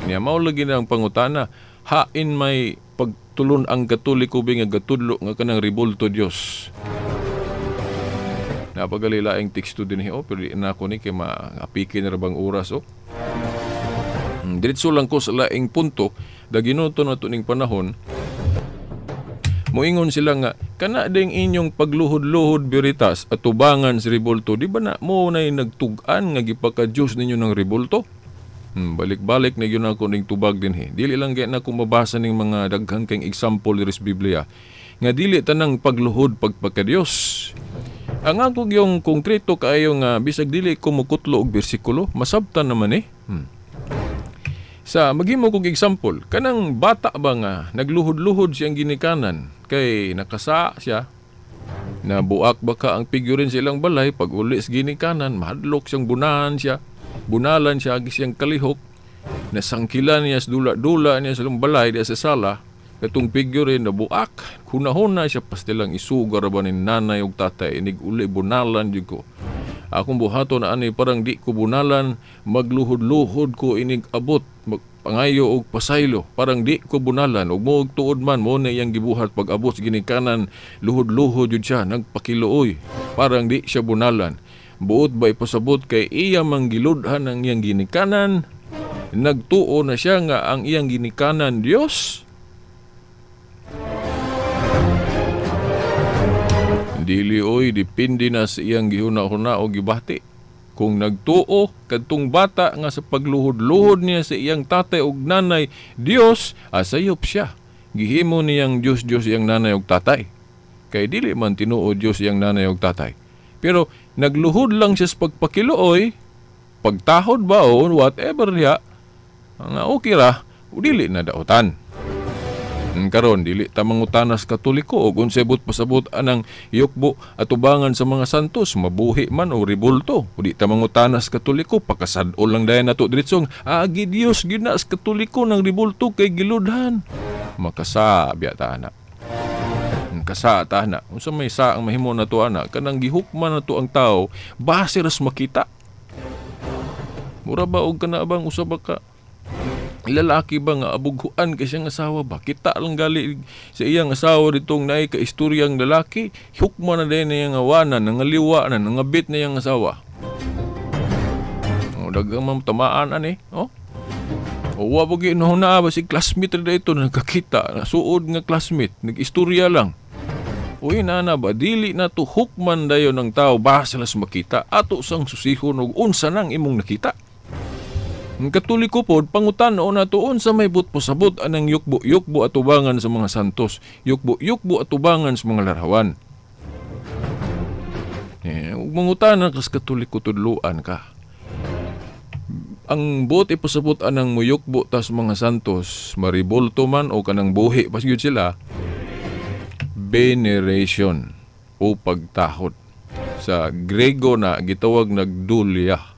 Kanya mao lagi na ang pangutana, hain may pagtulon ang Katoliko nga gatudlo nga kanang ribulto Dios. Napagalilaing teksto din pero di na ako ni kay maapikin na bang oras diretso lang ko sa laing punto da ginuto na ning panahon. Moingon sila nga kana ding inyong pagluhod-luhod biritas at tubangan sa ribulto, di ba na mo na nagtugan nga gipakadiyos ninyo ng ribulto? Balik-balik na yun ako ning tubag din Dili lang gaya na kung mabasa ning mga daghang kang example ris Biblia nga dili tanang pagluhod pagpakadiyos. Ang ako yung konkreto kaayo nga bisag dili ko mukutlo og bersikulo, masabtan naman Sa maghimo kog example, kanang bata ba nga nagluhod-luhod siyang ginikanan kay nakasa siya, nabuak baka ang figurin silang balay, pag uli sa ginikanan, mahadlok siyang bunalan siya, agis siyang kalihok, nasangkilan niya sa dula-dula niya sa balay, diya sa sala, katong figurin nabuak, hunahuna siya, pastilang isugar ba ni nanay o tatay, inig uli bunalan yun ko. Akong buhato na ani parang di ko bunalan, magluhod-luhod ko inig abot, pangayo og pasaylo, parang di ko bunalan, ug mo tuod man mo na iyang gibuhat pag abot sa ginikanan, luhod-luhod yun siya, nagpakilooy, parang di siya bunalan. Buot ba ipasabot kay iya manggiludhan ang iyang ginikanan, nagtuo na siya nga ang iyang ginikanan Dios? Dili oy, dipindi na sa iyang gihuna-huna o gibati. Kung nagtuo kadtong bata nga sa pagluhod-luhod niya sa iyang tatay ug nanay Dios, asayop siya. Gihimo niyang Dios iyang nanay ug tatay. Kay dili man tinuod Dios iyang nanay ug tatay. Pero nagluhod lang siya sa pagpakiluoy, pagtahod ba o whatever niya, nga okay ra, dili na daotan. Karon dili ta mangutanas Katoliko ug unsay pasabot anang yukbo atubangan sa mga santos, mabuhi man o ribulto. Di ta mangutanas Katoliko, pakasad-o lang dayon nato diretsong agi Dios gyud na sa Katoliko ng ribulto kay giludhan. Makasabya ta ana. Kasa ta ana, unsa may saang mahimo nato ana kanang gihukman nato ang tao base ras makita. Mura ba og kana bang usab ka lalaki ba nga abughuan kay siyang asawa ba? Kita lang gali sa iyang asawa ditong naay ka istoryang lalaki, hukma na din na yung awanan, nangaliwa na, nangabit na yung asawa. O, dagang mamtamaan ani, o? O, wabog yun na ba si classmate na ito nagkakita, nasuod nga classmate, nag-istorya lang. O, inana ba, dili na to hukman dayon ng tao, basta las makita, ato sang susihon o unsa nang imong nakita. Ang Katoliko pod pangutan-o natuon sa may pasabot anang yukbo atubangan sa mga santos, yukbo atubangan sa mga larawan. Mangutanan kas Katoliko tudluan ka. Ang buot ipasabot anang muyukbo tas mga santos, maribolto man o kanang buhi pas gyud sila, veneration o pagtahod. Sa Grego na gitawag nagdulia.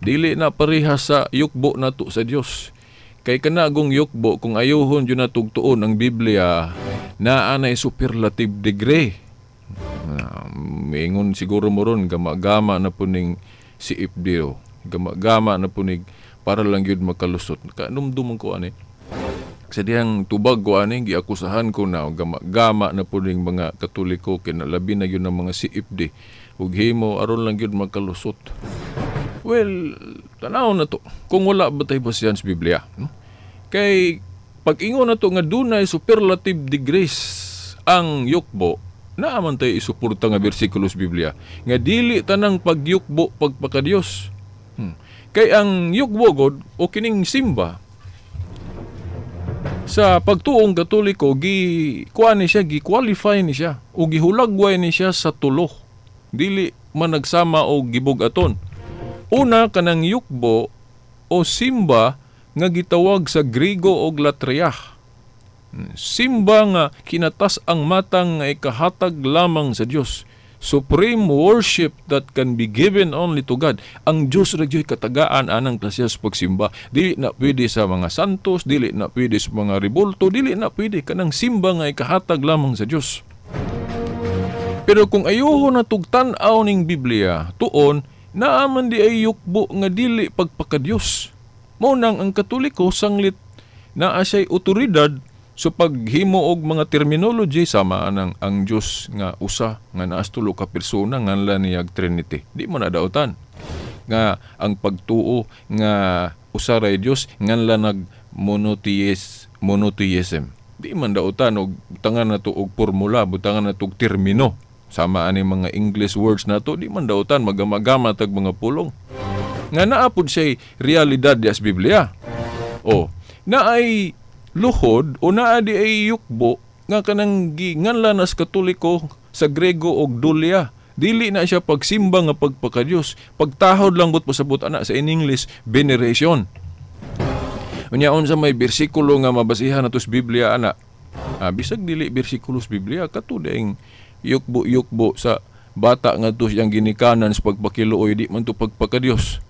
Dili na parehas sa yukbo nato sa Dios. Kay kanagong yukbo kung ayuhon yun natugtuon ang Biblia na anay superlative degree. Mingon siguro mo ron gama-gama na puning si Ibdio. Gama-gama na puning para lang yun makalusot. Kanumdumang ko ani. Sa diyang tubag ko ani, giakusahan ko na gama-gama na puning mga Katoliko kinalabi na yun ng mga si Ibdi. Ug himo aron lang yun makalusot. Well, tanaw na to. Kung wala ba tayo basihan sa Biblia? Kay pag-ingon na to nga dunay superlative degrees ang yukbo, naaman tayo isuporta nga bersikulo sa Biblia. Nga dili tanang pagyukbo pagpakadiyos. Kay ang yukbo god o kining simba sa pagtuong Katoliko, kuan ni siya, gi-qualify ni siya o gihulagway ni siya sa tulo. Dili man nagsama o gibug-aton. Una kanang yukbo o simba nga gitawag sa Griego og latria. Simba nga kinatas ang matang nga ikahatag lamang sa Dios. Supreme worship that can be given only to God. Ang Dios ra gyud katagaan anang klasya sa pagsimba. Dili na pwede sa mga santos, dili na pwede sa mga ribulto, dili na pwede kanang simba nga ikahatag lamang sa Dios. Pero kung ayuho na tugtan-aw ning Biblia, tuon naaman di ay yukbo nga dili pagpakadiyos. Mao nang ang Katoliko sanglit naa siya'y otoridad sa paghimo og mga terminology sama anang ang Dios nga usa nga naas tulo ka persona nganlan niyag Trinity. Di man nadautan nga ang pagtuo nga usa ray Dios nganlan nag monotheism. Di man dautan og butangan nato og formula, butangan nato og termino. Sama ani mga English words nato, di man dautan magama-gama tag mga pulong. Nga naapod siya realidad di as Biblia. O, naay luhod o naa di ay yukbo nga kanang nganlan as Katoliko sa Grego og dulia. Dili na siya pagsimba nga pagpakadiyos. Pagtahod lang but pasabot ana sa in English, veneration. Unyaon sa may bersikulo nga mabasihan nato sa Biblia ana. Bisag dili bersikulo sa Biblia kato daing yukbo sa bata nga to siyang ginikanan sa pagpakiluoy di man to pagpakadiyos.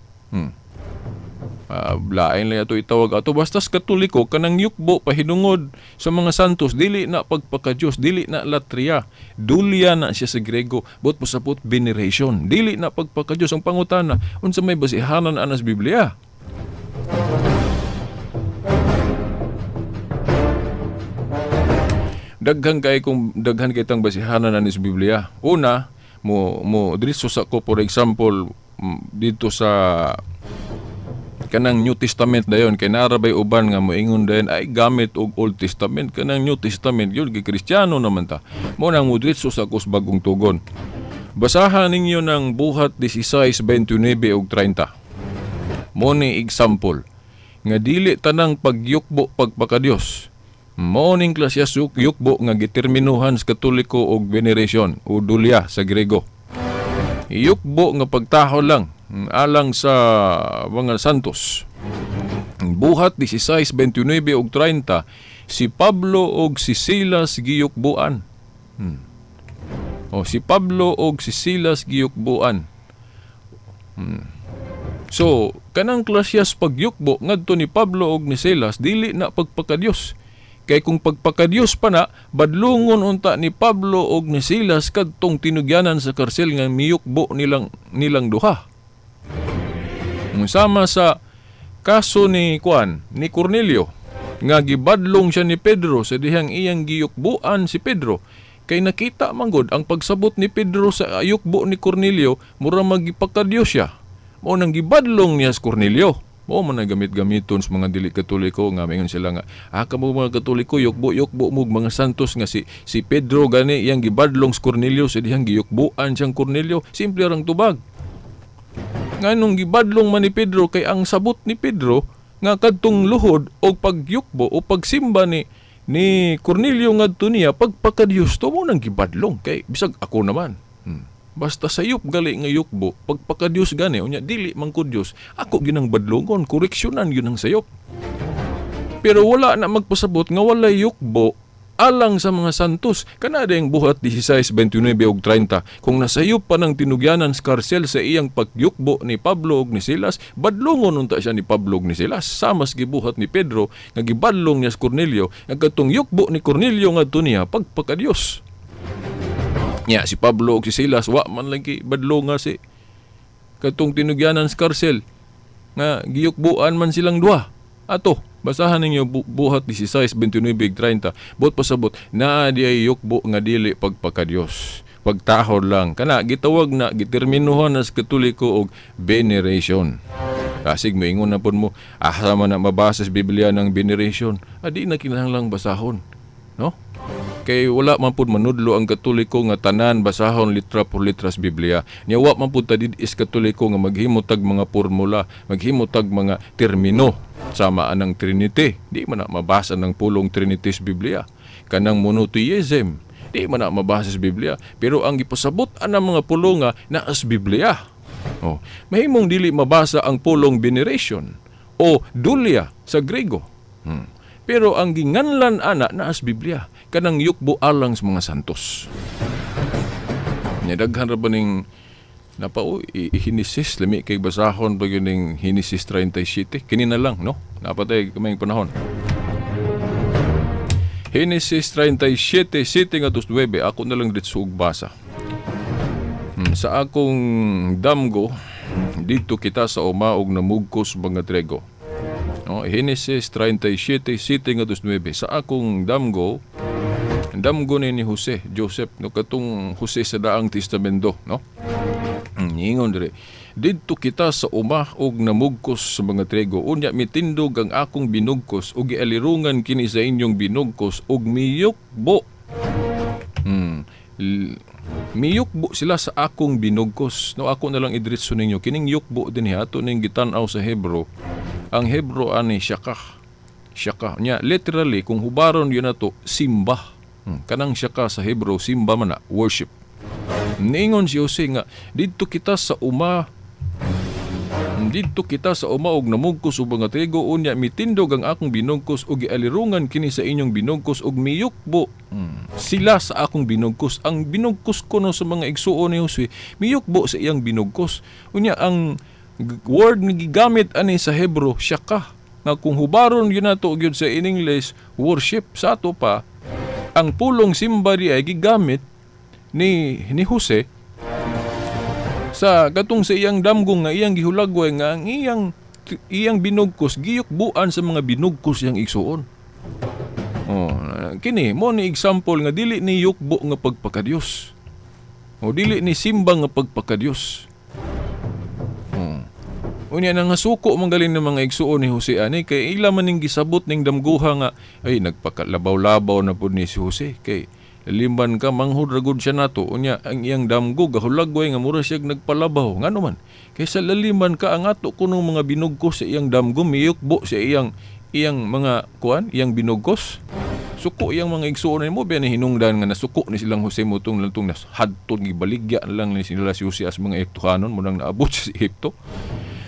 Lain lang ito itawag ato basta sa Katoliko kanang yukbo pahinungod sa mga santos dili na pagpakadiyos, dili na latria, dulia na siya sa Grego, but pasapot veneration, dili na pagpakadiyos. Ang pangutana unsa may basihanan ana sa Biblia? Daghan kay tang basihanan ani sa Biblia. Una, mo diretso sa ko for example dito sa Kanang New Testament dayon kay narabay uban nga moingon dayon ay gamit og Old Testament, kanang New Testament yun kay Kristiyano naman ta. Mo nang mudritso sa kus bagong tugon. Basahan ninyo ng Buhat 16:29 ug 30. Mo ni example nga dili tanang pagyukbo pagpakadiyos. Mo ning klasyas yukbo nga giterminuhan sa Katoliko og veneration o dulya sa Grego. Yukbo nga pagtaho lang alang sa mga santos. Buhat 16:29 ug 30, si Pablo og si Silas giyukbuan. O si Pablo og si Silas giyukbuan. So, kanang klasyas pagyukbo ngadto ni Pablo og ni Silas dili na pagpakadiyos. Kay kung pagpakadiyos pa na, badlungon unta ni Pablo og ni Silas kadtong tinugyanan sa karsel nga miyukbo nilang duha. Sama sa kaso ni Cornelio nga gibadlong siya ni Pedro sa dihang iyang giyukbuan si Pedro. Kay nakita manggod ang pagsabot ni Pedro sa yukbo ni Cornelio, mura magipakadiyos siya. Mo nang gibadlong niya si Cornelio. Mo man gamit-gamiton sa mga dili Katoliko nga mingon sila nga kamo mga Katoliko yukbo mo mga santos nga si Pedro gani iyang gibadlong si Cornelio sa dihang giyukbuan siyang Cornelio. Simple rang tubag. Nganong gibadlong man ni Pedro kay ang sabot ni Pedro nga kadtong luhod o pagyukbo o pagsimba ni Cornelio ngadto niya pagpakadiyos to mo nang gibadlong kay bisag ako naman. Basta sayop gali nga yukbo, pagpakadiyos gani, unya dili man ko Dios, ako ginang badlongon, koreksyonan yun ang sayop. Pero wala na magpasabot nga wala yukbo alang sa mga santos. Kanada yung Buhat 16:29 ug 30, kung nasayop pa ng tinugyanan sa karsel sa iyang pagyukbo ni Pablo ug ni Silas, badlongon unta siya ni Pablo ug ni Silas. Samas gibuhat ni Pedro nga gibadlong niya sa Cornelio, nga katong yukbo ni Cornelio ngadto niya pagpakadiyos. Nya si Pablo ug si Silas wa man lagi badlong nga si katong tinugyanan sa karsel nga giyukbuan man silang duha. Ato, basahan ninyo Buhat 16:29-30. Bot pasabot na di ay yukbo nga dili pagpakadiyos. Pagtahod lang kana gitawag na giterminuhan as Katoliko og veneration. Kasig moingon na pud mo asa man na mabasa sa Biblia ng veneration. Adi na kinahanglang basahon, no? Kay wala man pud manudlo ang Katoliko nga tanan basahon litra por litras Biblia. Nya wa man pud ta is Katoliko nga maghimutag mga formula, maghimutag mga termino sama anang Trinity. Di man na mabasa ng pulong Trinity sa Biblia. Kanang monotheism, di man na mabasa sa Biblia. Pero ang gipasabot anang mga pulong nga naa sa Biblia. Mahimong dili mabasa ang pulong veneration o dulya sa Grego. Pero ang ginganlan ana naa sa Biblia, kanang yukbo alang sa mga santos. Daghan ra ba ning Hinesis, lami kay basahon pag yun ning Hinesis 37. Kini na lang, no? Napatay kaming panahon. Hinesis 37, 7-9, ako na lang dito basa. Sa akong damgo, dito kita sa umaog na mugkos mga trego. No, Hinesis 37, 7-9. Sa akong damgo ni Jose, Joseph, no, katong Jose sa daang testamento, no? Ingon dire, didto kita sa umah og namugkos sa mga trego, unya mitindog ang akong binugkos ug gialirungan kini sa inyong binugkos ug miyukbo. Miyukbo sila sa akong binugkos. No, ako na lang idritso ninyo kining yukbo din ato ning gitan-aw sa Hebro. Ang Hebro ani syakah. Syakah nya literally kung hubaron yun nato simba. Kanang syakah sa Hebro simba man na worship. Ningon si Jose nga didto kita sa uma og namugkos ug mga trigo, unya mitindog ang akong binugkos ug gialirungan kini sa inyong binugkos ug miyukbo sila sa akong binugkos. Ang binugkos ko no sa mga igsuon ni Jose miyukbo sa iyang binugkos. Unya ang word nga gigamit ani sa Hebro syakah, nga kung hubaron yun nato gyud sa in English worship. Sa ato pa ang pulong simba di ay gigamit ni Jose sa katong sa iyang damgong nga iyang gihulagway nga ang iyang binugkos giyukbuan sa mga binugkos iyang igsuon. Kini mo ni example nga dili ni yukbo nga pagpakadiyos o dili ni simba nga pagpakadiyos. Unya na nga suko manggaling ng mga igsuon ni Jose ani kay ila man ning gisabot ning damguha nga ay nagpakalabaw-labaw na pud ni si Jose kay limban ka manghud ragud siya nato unya ang iyang damgo gahulagway nga mura siya nagpalabaw ngano man kaysa laliman ka ang ato kunong mga binugkos sa iyang damgo miyukbo sa iyang mga iyang binugkos suko iyang mga igsuon mo biya ni hinungdan nga nasuko ni silang Jose mutong lantong hadton gibaligya lang ni sila si Jose as mga Egiptohanon mo nang naabot sa Ehipto.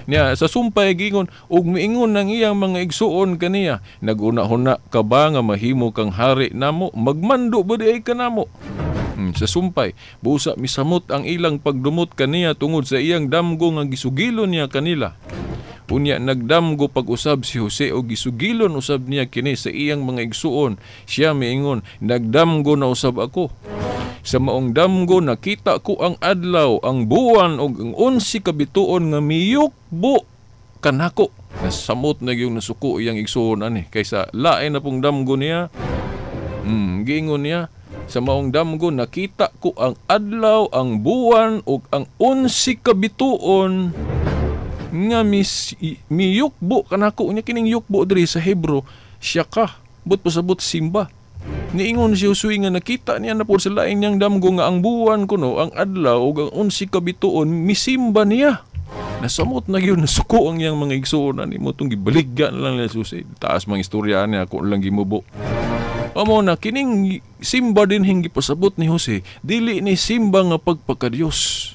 Niya sa sumpay gingon ug miingon ng iyang mga igsuon kaniya naguna-huna ka ba nga mahimo kang hari namo magmando ba di ay kanamo. Sa sumpay busa misamot ang ilang pagdumot kaniya tungod sa iyang damgo nga gisugilon niya kanila. Unya nagdamgo pag-usab si Jose o gisugilon usab niya kini sa iyang mga igsuon. Siya miingon nagdamgo na usab ako. Sa maong damgo nakita ko ang adlaw, ang buwan ug ang 11 ka bituon nga miyukbo kanako. Nasamot na yung nasuko iyang igsuon ani kaysa lain na pong damgo niya. Giingon niya sa maong damgo nakita ko ang adlaw, ang buwan ug ang 11 ka bituon nga miyukbo kanako. Nya kining yukbo diri sa Hebro siya ka but pasabot simba. Niingon si Josue nga nakita niya na po sa lain niyang damgo nga ang buwan kuno, ang adlaw ug ang 11 ka bituon misimba niya. Nasamot na gyud nasuko ang iyang mga igsuon ani mo tong gibaligyan lang ni Jose. Taas mga istorya niya ako lang gimubo. Amo na kining simba din hingi pasabot ni Jose, dili ni simba nga pagpakadiyos.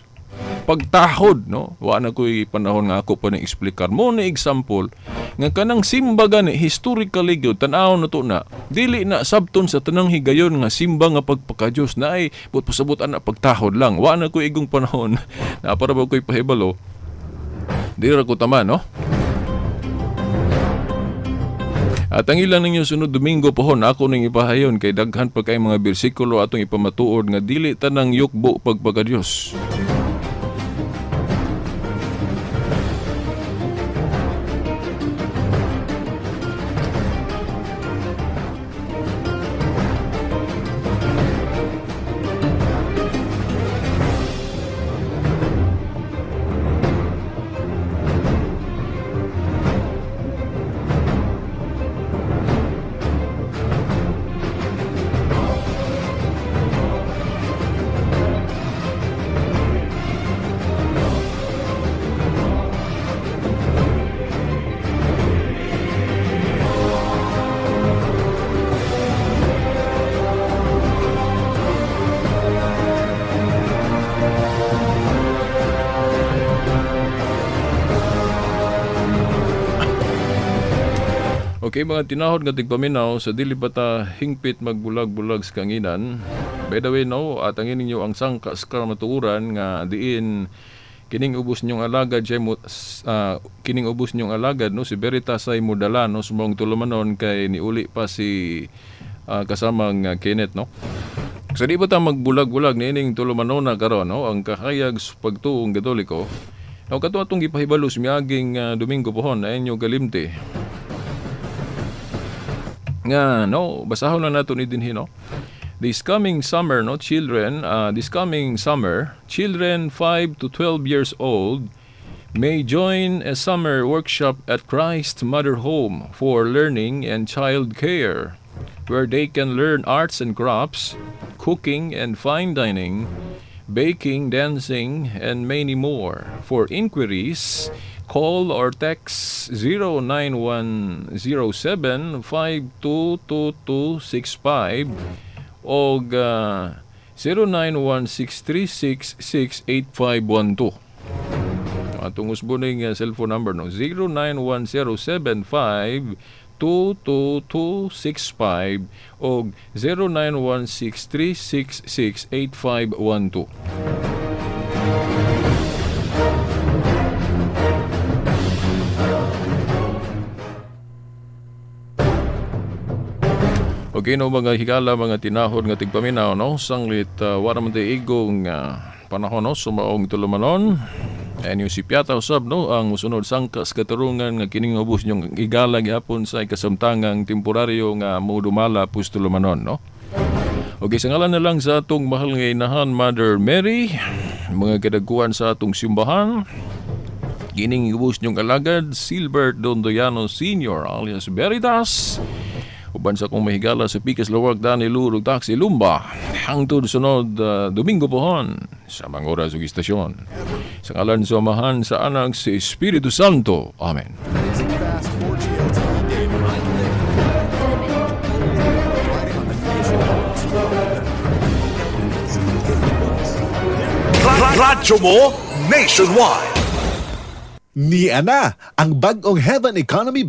Pagtahod, no? Wa na ko'y panahon nga ako pa ni explicar mo na example nga kanang simba gani historically gyud tan-aw na to na dili na sabton sa tanang higayon nga simba nga pagpakadiyos na ay pasabot ana pagtahod lang. Wa na ko'y igong panahon na para ba ko'y pahibalo. Dili ra ko tama, no? At ang ilang ninyo sunod Domingo pohon ako ning ipahayon kay daghan pa kay mga bersikulo atong ipamatuod nga dili tanang yukbo pagpakadiyos. Okay, mga tinahod nga tigpaminaw sa dili pa ta hingpit magbulag-bulag sa kanginan. By the way, no, at ang ninyo ang sangkas karamatuuran nga diin kining ubos ninyong alagad kining ubos ninyong alagad no si Veritas ay mudala no sumong tulumanon kay niuli pa si kasamang Kenneth, no. So di ba ta magbulag-bulag niining tulumanon na karon, no, ang kahayag sa pagtuong Katoliko. Now kato atong gipahibalo sa miaging Domingo pohon na inyo galimti. Nga, no, basahon lang nato ni dinhi, no. This coming summer, no, children 5 to 12 years old may join a summer workshop at Christ Mother Home for Learning and Child Care, where they can learn arts and crafts, cooking and fine dining, baking, dancing, and many more. For inquiries, call or text 09107-522265 o 0916366812. Atong usbuning cellphone number, no, 0917-522265 o 0916366812. Okay, no, mga higala, mga tinahod nga tigpaminaw, no, sanglit wala man tayo igong panahon, no, sumaong tulumanon. Ayan yung si Piata usab, no, ang musunod sangkas katarungan nga kining ubos nyong igala gihapon sa kasamtangang temporaryo nga mudumala pus tulumanon, no. Okay, sa ngalan na lang sa atong mahal nga inahan Mother Mary, mga kadagkuhan sa atong simbahan, Kining ubos niyong alagad, Silbert Dondoyano Sr. alias Veritas. Uban sa kong mahigala sa Pikas Lawag, Danilo Taxi Lumba. Hangtod sunod Domingo pohon sa mga oras ug istasyon. Sa ngalan sa Amahan sa Anak si Espiritu Santo. Amen. Radyo mo nationwide. Ni ana ang bag-ong Heaven Economy